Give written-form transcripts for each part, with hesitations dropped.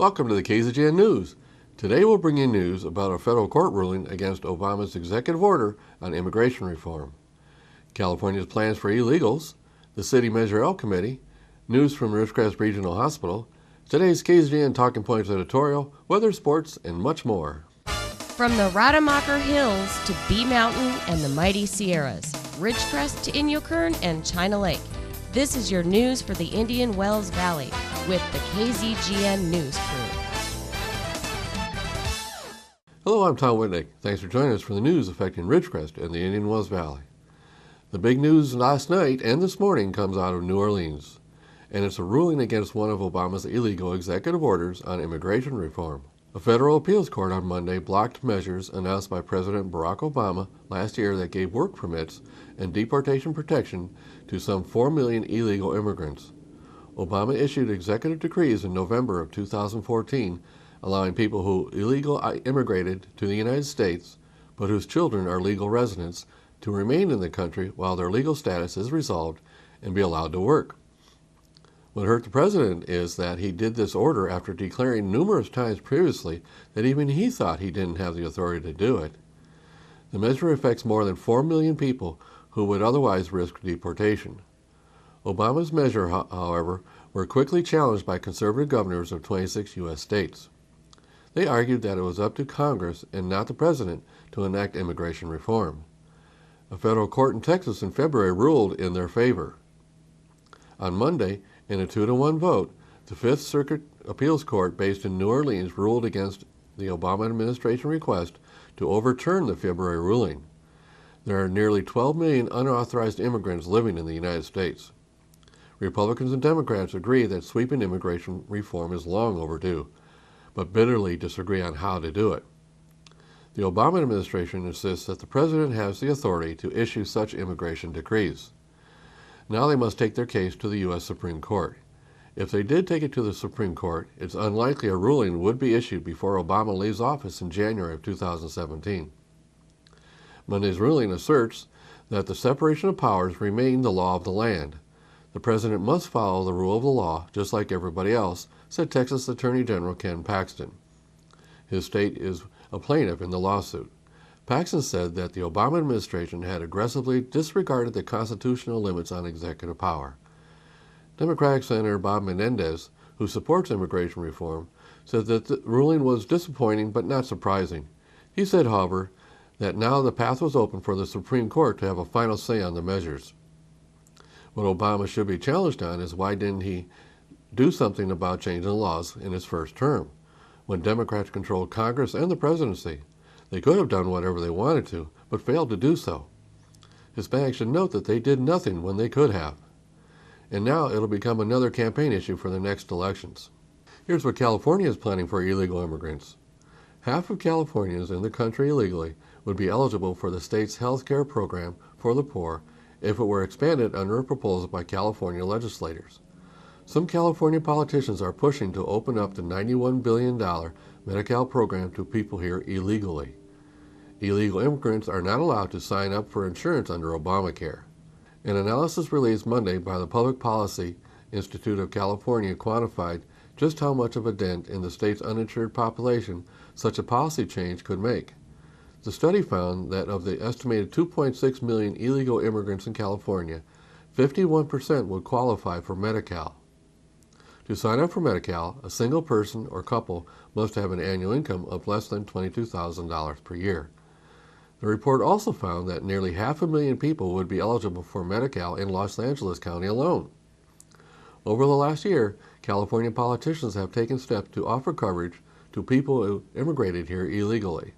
Welcome to the KZGN News. Today we'll bring you news about a federal court ruling against Obama's executive order on immigration reform, California's plans for illegals, the City Measure L Committee, news from Ridgecrest Regional Hospital, today's KZGN Talking Points editorial, weather, sports, and much more. From the Rademacher Hills to Bee Mountain and the mighty Sierras, Ridgecrest to Inyokern and China Lake, this is your news for the Indian Wells Valley with the KZGN News Crew. Hello, I'm Tom Whitnick. Thanks for joining us for the news affecting Ridgecrest and the Indian Wells Valley. The big news last night and this morning comes out of New Orleans, and it's a ruling against one of Obama's illegal executive orders on immigration reform. A federal appeals court on Monday blocked measures announced by President Barack Obama last year that gave work permits and deportation protection to some 4 million illegal immigrants. Obama issued executive decrees in November of 2014 allowing people who illegally immigrated to the United States but whose children are legal residents to remain in the country while their legal status is resolved and be allowed to work. What hurt the president is that he did this order after declaring numerous times previously that even he thought he didn't have the authority to do it. The measure affects more than 4 million people who would otherwise risk deportation. Obama's measure, however, were quickly challenged by conservative governors of 26 U.S. states. They argued that it was up to Congress and not the president to enact immigration reform. A federal court in Texas in February ruled in their favor. On Monday, in a 2-1 vote, the Fifth Circuit Appeals Court based in New Orleans ruled against the Obama administration request to overturn the February ruling. There are nearly 12 million unauthorized immigrants living in the United States. Republicans and Democrats agree that sweeping immigration reform is long overdue, but bitterly disagree on how to do it. The Obama administration insists that the president has the authority to issue such immigration decrees. Now they must take their case to the U.S. Supreme Court. If they did take it to the Supreme Court, it's unlikely a ruling would be issued before Obama leaves office in January of 2017. Monday's ruling asserts that the separation of powers remain the law of the land. The president must follow the rule of the law just like everybody else, said Texas Attorney General Ken Paxton. His state is a plaintiff in the lawsuit. Paxton said that the Obama administration had aggressively disregarded the constitutional limits on executive power. Democratic Senator Bob Menendez, who supports immigration reform, said that the ruling was disappointing but not surprising. He said, however, that now the path was open for the Supreme Court to have a final say on the measures. What Obama should be challenged on is why didn't he do something about changing the laws in his first term, when Democrats controlled Congress and the presidency. They could have done whatever they wanted to, but failed to do so. Hispanics should note that they did nothing when they could have. And now it'll become another campaign issue for the next elections. Here's what California is planning for illegal immigrants. Half of Californians in the country illegally would be eligible for the state's health care program for the poor if it were expanded under a proposal by California legislators. Some California politicians are pushing to open up the $91 billion Medi-Cal program to people here illegally. Illegal immigrants are not allowed to sign up for insurance under Obamacare. An analysis released Monday by the Public Policy Institute of California quantified just how much of a dent in the state's uninsured population such a policy change could make. The study found that of the estimated 2.6 million illegal immigrants in California, 51% would qualify for Medi-Cal. To sign up for Medi-Cal, a single person or couple must have an annual income of less than $22,000 per year. The report also found that nearly 500,000 people would be eligible for Medi-Cal in Los Angeles County alone. Over the last year, California politicians have taken steps to offer coverage to people who immigrated here illegally.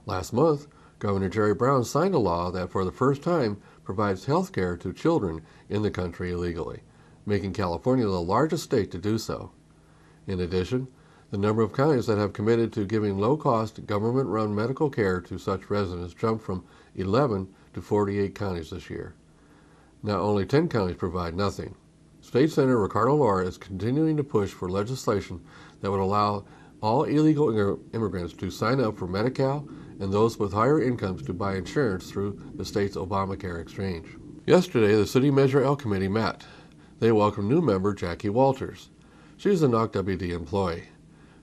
Last month, Governor Jerry Brown signed a law that for the first time provides health care to children in the country illegally, making California the largest state to do so. In addition, the number of counties that have committed to giving low-cost, government-run medical care to such residents jumped from 11 to 48 counties this year. Now only 10 counties provide nothing. State Senator Ricardo Laura is continuing to push for legislation that would allow all illegal immigrants to sign up for Medi-Cal and those with higher incomes to buy insurance through the state's Obamacare exchange. Yesterday, the City Measure L Committee met. They welcomed new member Jackie Walters. She's an NOC-WD employee.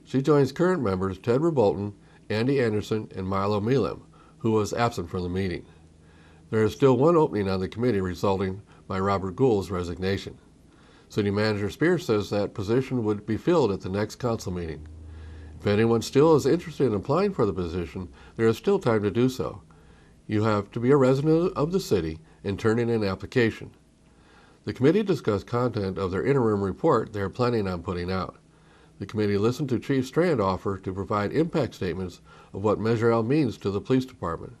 She joins current members Ted Rebolton, Andy Anderson, and Milo Milam, who was absent from the meeting. There is still one opening on the committee resulting by Robert Gould's resignation. City Manager Spears says that position would be filled at the next council meeting. If anyone still is interested in applying for the position, there is still time to do so. You have to be a resident of the city and turn in an application. The committee discussed content of their interim report they are planning on putting out. The committee listened to Chief Strand's offer to provide impact statements of what Measure L means to the police department.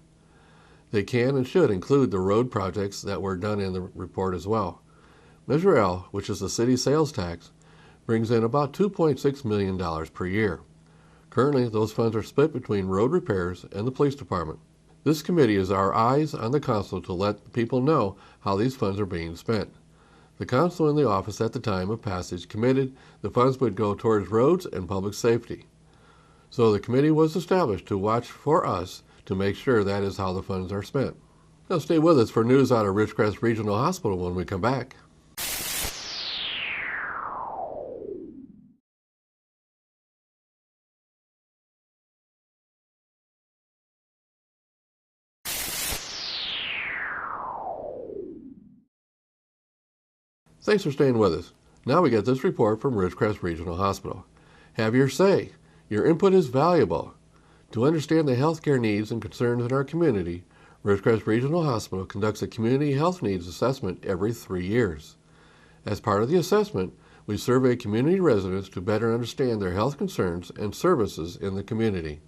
They can and should include the road projects that were done in the report as well. Measure L, which is the city sales tax, brings in about $2.6 million per year. Currently, those funds are split between road repairs and the police department. This committee is our eyes on the council to let people know how these funds are being spent. The council in the office at the time of passage committed the funds would go towards roads and public safety. So the committee was established to watch for us to make sure that is how the funds are spent. Now stay with us for news out of Ridgecrest Regional Hospital when we come back. Thanks for staying with us. Now we get this report from Ridgecrest Regional Hospital. Have your say. Your input is valuable. To understand the healthcare needs and concerns in our community, Ridgecrest Regional Hospital conducts a Community Health Needs Assessment every 3 years. As part of the assessment, we survey community residents to better understand their health concerns and services in the community.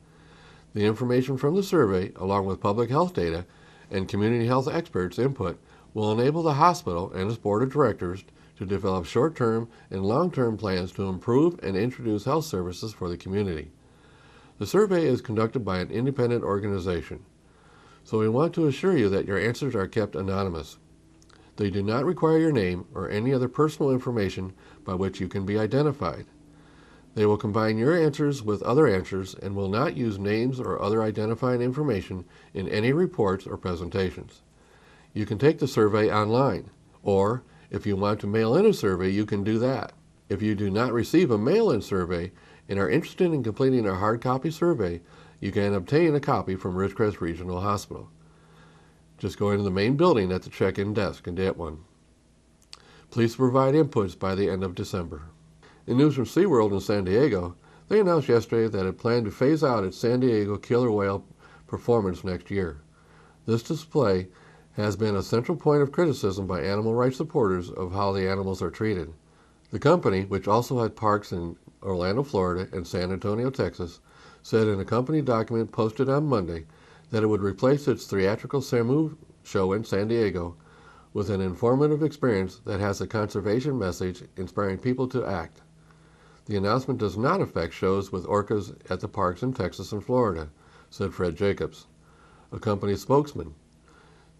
The information from the survey, along with public health data and community health experts' input, will enable the hospital and its board of directors to develop short-term and long-term plans to improve and introduce health services for the community. The survey is conducted by an independent organization, so we want to assure you that your answers are kept anonymous. They do not require your name or any other personal information by which you can be identified. They will combine your answers with other answers and will not use names or other identifying information in any reports or presentations. You can take the survey online, or if you want to mail in a survey, you can do that. If you do not receive a mail-in survey and are interested in completing a hard copy survey, you can obtain a copy from Ridgecrest Regional Hospital. Just go into the main building at the check-in desk and get one. Please provide inputs by the end of December. In news from SeaWorld in San Diego, they announced yesterday that it planned to phase out its San Diego killer whale performance next year. This display has been a central point of criticism by animal rights supporters of how the animals are treated. The company, which also had parks in Orlando, Florida, and San Antonio, Texas, said in a company document posted on Monday that it would replace its theatrical Samu show in San Diego with an informative experience that has a conservation message inspiring people to act. The announcement does not affect shows with orcas at the parks in Texas and Florida, said Fred Jacobs, a company spokesman.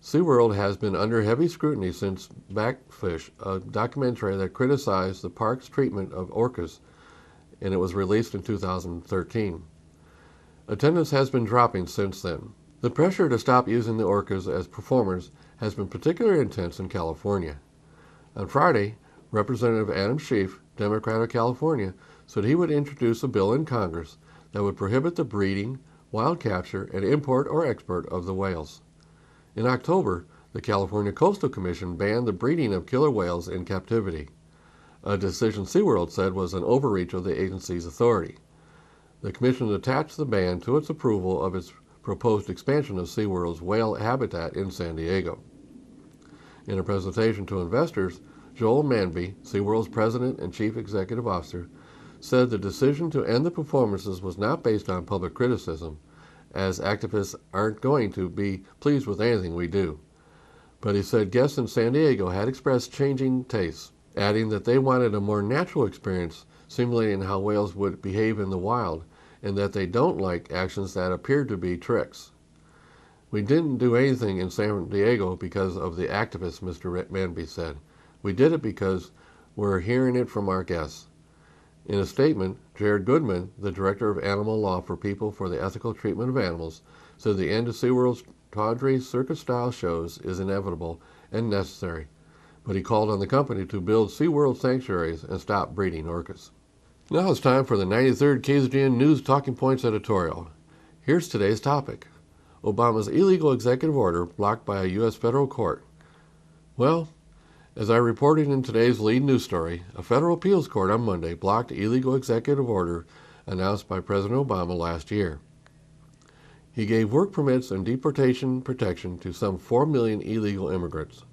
SeaWorld has been under heavy scrutiny since Backfish, a documentary that criticized the park's treatment of orcas, and it was released in 2013. Attendance has been dropping since then. The pressure to stop using the orcas as performers has been particularly intense in California. On Friday, Representative Adam Schiff, Democrat of California, said he would introduce a bill in Congress that would prohibit the breeding, wild capture, and import or export of the whales. In October, the California Coastal Commission banned the breeding of killer whales in captivity, a decision SeaWorld said was an overreach of the agency's authority. The commission attached the ban to its approval of its proposed expansion of SeaWorld's whale habitat in San Diego. In a presentation to investors, Joel Manby, SeaWorld's president and chief executive officer, said the decision to end the performances was not based on public criticism, as activists aren't going to be pleased with anything we do. But he said guests in San Diego had expressed changing tastes, adding that they wanted a more natural experience simulating how whales would behave in the wild, and that they don't like actions that appear to be tricks. We didn't do anything in San Diego because of the activists, Mr. Manby said. We did it because we're hearing it from our guests. In a statement, Jared Goodman, the director of animal law for People for the Ethical Treatment of Animals, said the end of SeaWorld's tawdry circus-style shows is inevitable and necessary, but he called on the company to build SeaWorld sanctuaries and stop breeding orcas. Now it's time for the 93rd KZGN News Talking Points editorial. Here's today's topic: Obama's illegal executive order blocked by a U.S. federal court. Well, as I reported in today's lead news story, a federal appeals court on Monday blocked the illegal executive order announced by President Obama last year. He gave work permits and deportation protection to some 4 million illegal immigrants.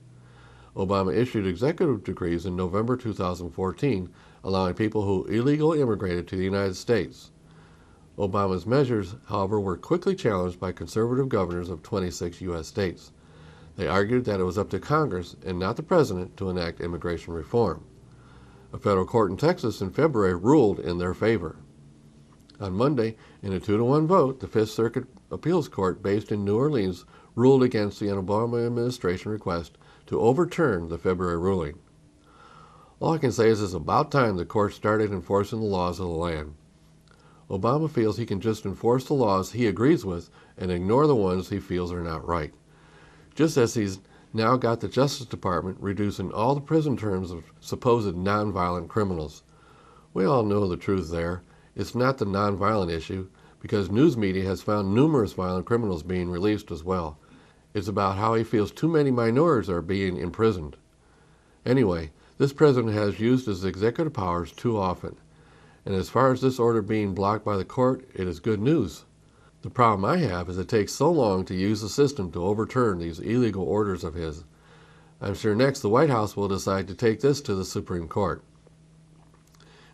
Obama issued executive decrees in November 2014 allowing people who illegally immigrated to the United States. Obama's measures, however, were quickly challenged by conservative governors of 26 U.S. states. They argued that it was up to Congress and not the President to enact immigration reform. A federal court in Texas in February ruled in their favor. On Monday, in a 2-1 vote, the Fifth Circuit Appeals Court based in New Orleans ruled against the Obama administration request to overturn the February ruling. All I can say is it's about time the court started enforcing the laws of the land. Obama feels he can just enforce the laws he agrees with and ignore the ones he feels are not right. Just as he's now got the Justice Department reducing all the prison terms of supposed nonviolent criminals. We all know the truth there. It's not the nonviolent issue, because news media has found numerous violent criminals being released as well. It's about how he feels too many minorities are being imprisoned. Anyway, this president has used his executive powers too often. And as far as this order being blocked by the court, it is good news. The problem I have is it takes so long to use the system to overturn these illegal orders of his. I'm sure next the White House will decide to take this to the Supreme Court.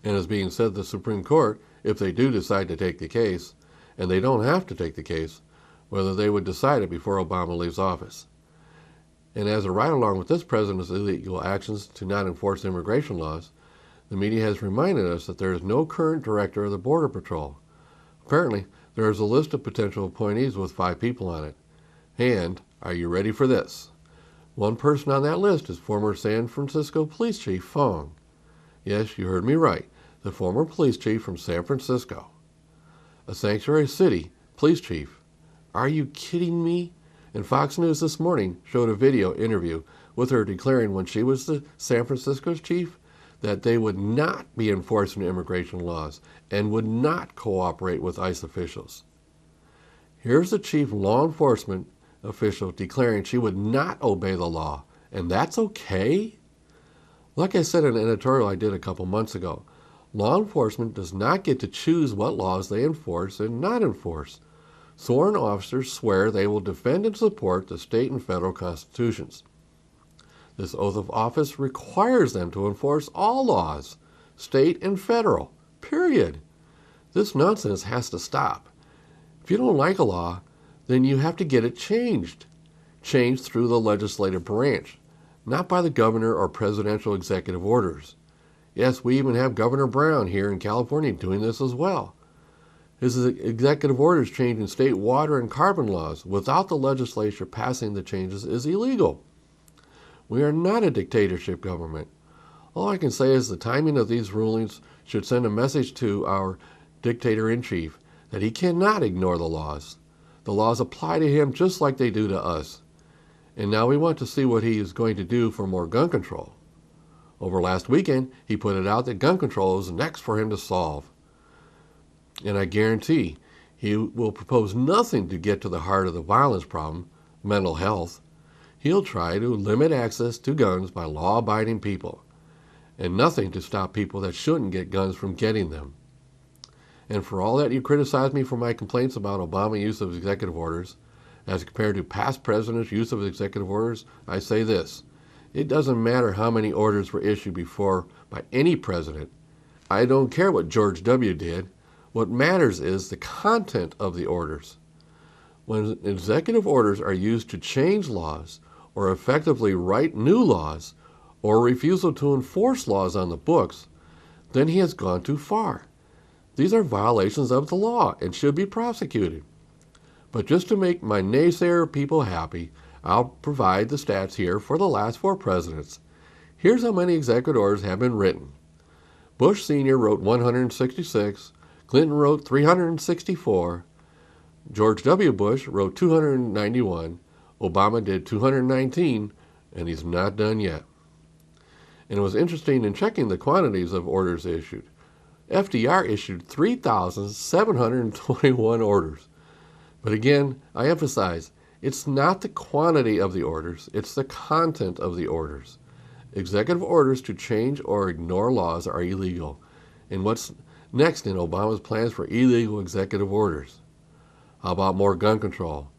And as being said, the Supreme Court, if they do decide to take the case, and they don't have to take the case, whether they would decide it before Obama leaves office. And as a ride-along with this president's illegal actions to not enforce immigration laws, the media has reminded us that there is no current director of the Border Patrol. Apparently, there is a list of potential appointees with 5 people on it. And, are you ready for this? One person on that list is former San Francisco Police Chief Fong. Yes, you heard me right, the former police chief from San Francisco. A sanctuary city police chief. Are you kidding me? And Fox News this morning showed a video interview with her declaring when she was the San Francisco's chief that they would not be enforcing immigration laws and would not cooperate with ICE officials. Here's the chief law enforcement official declaring she would not obey the law, and that's okay? Like I said in an editorial I did a couple months ago, law enforcement does not get to choose what laws they enforce and not enforce. Sworn officers swear they will defend and support the state and federal constitutions. This oath of office requires them to enforce all laws, state and federal, period. This nonsense has to stop. If you don't like a law, then you have to get it changed. Changed through the legislative branch, not by the governor or presidential executive orders. Yes, we even have Governor Brown here in California doing this as well. His executive orders changing state water and carbon laws without the legislature passing the changes is illegal. We are not a dictatorship government. All I can say is the timing of these rulings should send a message to our dictator-in-chief that he cannot ignore the laws. The laws apply to him just like they do to us. And now we want to see what he is going to do for more gun control. Over last weekend, he put it out that gun control is next for him to solve. And I guarantee he will propose nothing to get to the heart of the violence problem, mental health. He'll try to limit access to guns by law-abiding people, and nothing to stop people that shouldn't get guns from getting them. And for all that you criticize me for my complaints about Obama's use of executive orders, as compared to past presidents' use of executive orders, I say this: it doesn't matter how many orders were issued before by any president. I don't care what George W. did. What matters is the content of the orders. When executive orders are used to change laws or effectively write new laws or refusal to enforce laws on the books, then he has gone too far. These are violations of the law and should be prosecuted. But just to make my naysayer people happy, I'll provide the stats here for the last 4 presidents. Here's how many executive orders have been written. Bush Sr. wrote 166, Clinton wrote 364, George W. Bush wrote 291, Obama did 219, and he's not done yet. And it was interesting in checking the quantities of orders issued. FDR issued 3,721 orders. But again, I emphasize, it's not the quantity of the orders, it's the content of the orders. Executive orders to change or ignore laws are illegal. And what's next in Obama's plans for illegal executive orders? How about more gun control?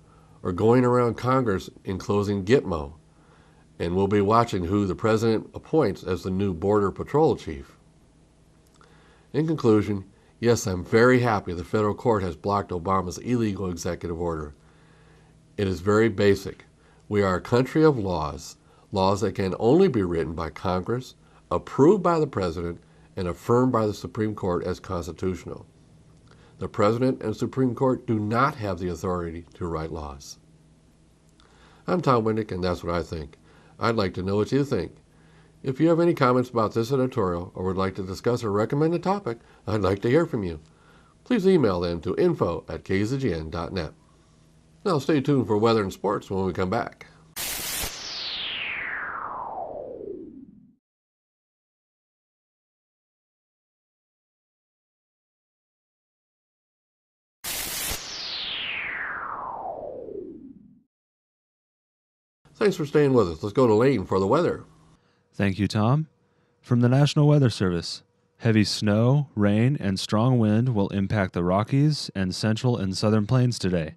Or going around Congress enclosing Gitmo? And we'll be watching who the president appoints as the new Border Patrol chief. In conclusion, yes, I'm very happy the federal court has blocked Obama's illegal executive order. It is very basic. We are a country of laws, laws that can only be written by Congress, approved by the president, and affirmed by the Supreme Court as constitutional. The president and Supreme Court do not have the authority to write laws. I'm Tom Winnick, and that's what I think. I'd like to know what you think. If you have any comments about this editorial or would like to discuss a recommended topic, I'd like to hear from you. Please email them to info@kzgn.net. Now stay tuned for weather and sports when we come back. Thanks for staying with us. Let's go to Lane for the weather. Thank you, Tom. From the National Weather Service, heavy snow, rain, and strong wind will impact the Rockies and central and southern plains today.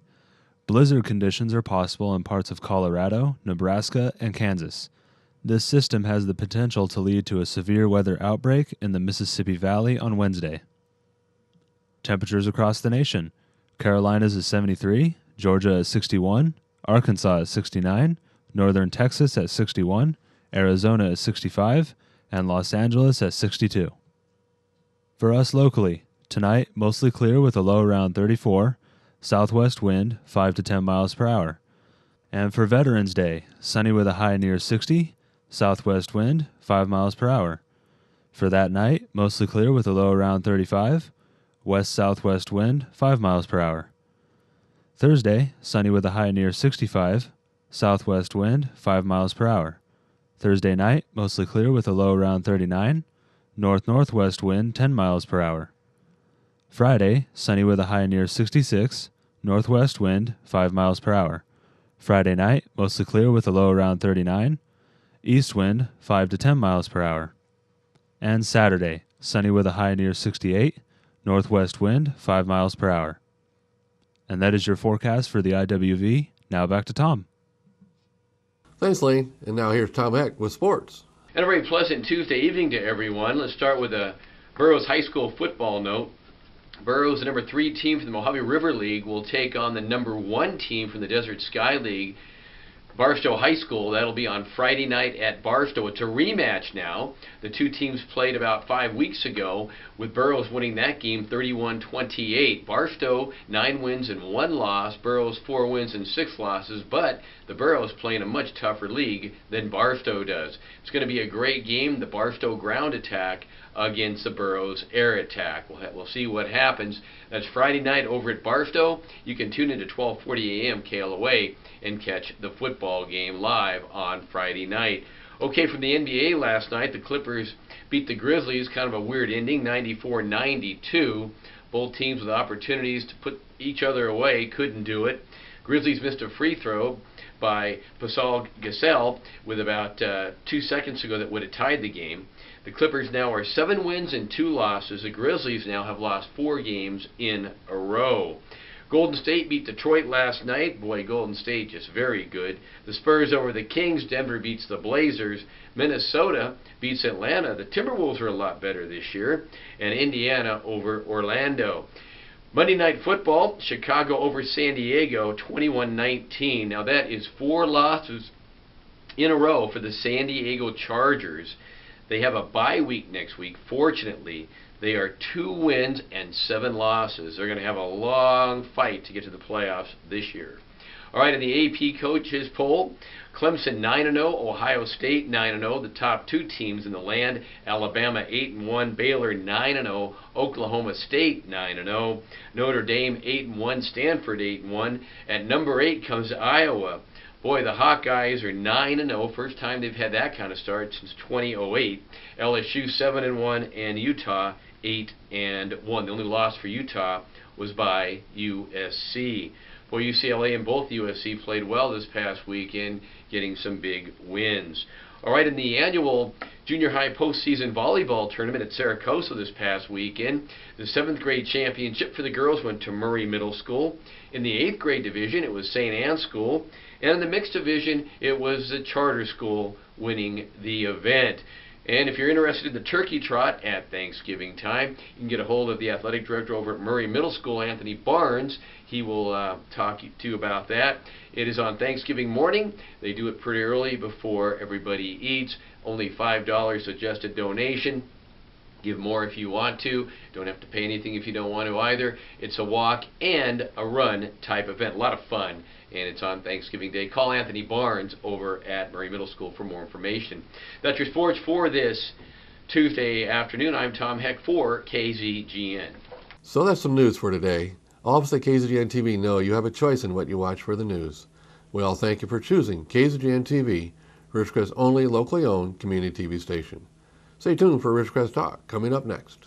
Blizzard conditions are possible in parts of Colorado, Nebraska, and Kansas. This system has the potential to lead to a severe weather outbreak in the Mississippi Valley on Wednesday. Temperatures across the nation. Carolinas is 73, Georgia is 61, Arkansas is 69, Northern Texas at 61, Arizona is 65, and Los Angeles at 62. For us locally, tonight mostly clear with a low around 34, southwest wind 5 to 10 miles per hour. And for Veterans Day, sunny with a high near 60, southwest wind 5 miles per hour. For that night, mostly clear with a low around 35, west-southwest wind 5 miles per hour. Thursday, sunny with a high near 65, southwest wind 5 miles per hour. Thursday night, mostly clear with a low around 39, north-northwest wind 10 miles per hour. Friday, sunny with a high near 66, northwest wind 5 miles per hour. Friday night, mostly clear with a low around 39, east wind 5 to 10 miles per hour. And Saturday, sunny with a high near 68, northwest wind 5 miles per hour. And that is your forecast for the IWV. Now back to Tom. Thanks, Lane. And now here's Tom Heck with sports. And a very pleasant Tuesday evening to everyone. Let's start with a Burroughs High School football note. Burroughs, the number 3 team from the Mojave River League, will take on the number 1 team from the Desert Sky League, Barstow High School. That'll be on Friday night at Barstow. It's a rematch now. The two teams played about 5 weeks ago, with Burroughs winning that game 31-28. Barstow 9 wins and 1 loss. Burroughs 4 wins and 6 losses. But the Burroughs play in a much tougher league than Barstow does. It's going to be a great game. The Barstow ground attack against the Burroughs air attack. We'll see what happens. That's Friday night over at Barstow. You can tune in to 12:40 a.m. KLOA and catch the football game live on Friday night. Okay, from the NBA last night, the Clippers beat the Grizzlies. Kind of a weird ending, 94-92. Both teams with opportunities to put each other away couldn't do it. Grizzlies missed a free throw by Pascal Gasol with about 2 seconds ago that would have tied the game. The Clippers now are 7 wins and 2 losses. The Grizzlies now have lost 4 games in a row. Golden State beat Detroit last night. Boy, Golden State just very good. The Spurs over the Kings. Denver beats the Blazers. Minnesota beats Atlanta. The Timberwolves are a lot better this year. And Indiana over Orlando. Monday Night Football, Chicago over San Diego, 21-19. Now that is 4 losses in a row for the San Diego Chargers. They have a bye week next week. Fortunately, they are 2 wins and 7 losses. They're going to have a long fight to get to the playoffs this year. All right, in the AP coaches poll, Clemson 9-0, Ohio State 9-0, the top 2 teams in the land. Alabama 8-1, Baylor 9-0, Oklahoma State 9-0, Notre Dame 8-1, Stanford 8-1. At number 8 comes Iowa. Boy, the Hawkeyes are 9-0, first time they've had that kind of start since 2008. LSU 7-1, and Utah 8-1. The only loss for Utah was by USC. Boy, UCLA and both USC played well this past weekend, getting some big wins. All right, in the annual junior high postseason volleyball tournament at Saracosa this past weekend, the 7th grade championship for the girls went to Murray Middle School. In the 8th grade division, it was St. Anne's School. And in the mixed division, it was the charter school winning the event. And if you're interested in the turkey trot at Thanksgiving time, you can get a hold of the athletic director over at Murray Middle School, Anthony Barnes. He will talk to you about that. It is on Thanksgiving morning. They do it pretty early before everybody eats. Only $5 suggested donation. Give more if you want to. Don't have to pay anything if you don't want to either. It's a walk and a run type event. A lot of fun. And it's on Thanksgiving Day. Call Anthony Barnes over at Murray Middle School for more information. That's your sports for this Tuesday afternoon. I'm Tom Heck for KZGN. So that's some news for today. All of us at KZGN-TV know you have a choice in what you watch for the news. We all thank you for choosing KZGN-TV, Ridgecrest's only locally owned community TV station. Stay tuned for Ridgecrest Talk coming up next.